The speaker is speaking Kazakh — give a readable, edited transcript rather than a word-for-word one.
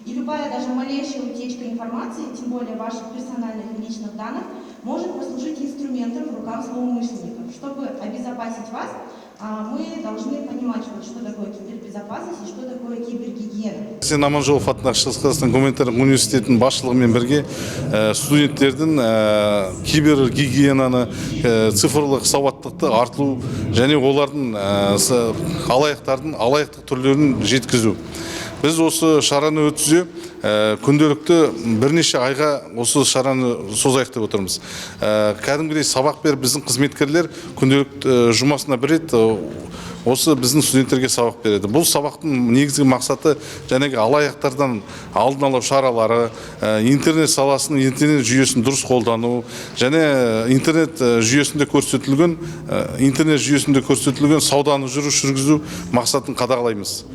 И любая даже малейшая утечка информации, тем более ваших персональных и личных данных, может послужить инструментом в руках злоумышленников. Чтобы обезопасить вас, мы должны понимать, что такое кибербезопасность и что такое кибергигиена. Сен Аманжолов атындағы Шығыс Қазақстан гуманитарлық университетінің басшылығымен бірге студенттердің кибергигиенаны, цифрлық сауаттылықты артылу және олардың алаяқтық түрлерін жеткізу. Біз осы шараны өткізе күнделікті бірнеше айға осы шараны созайық деп отырмыз. Кәдімгідей сабақ беріп біздің қызметкерлер күнделікті жұмасына бір рет осы біздің студенттерге сабақ береді. Бұл сабақтың негізгі мақсаты жәнегі алаяқтардан алдын алу шаралары, интернет саласының интернет жүйесін дұрыс қолдану және интернет жүйесінде көрсетілген сауданы жүргізу мақсатын қадағалаймыз.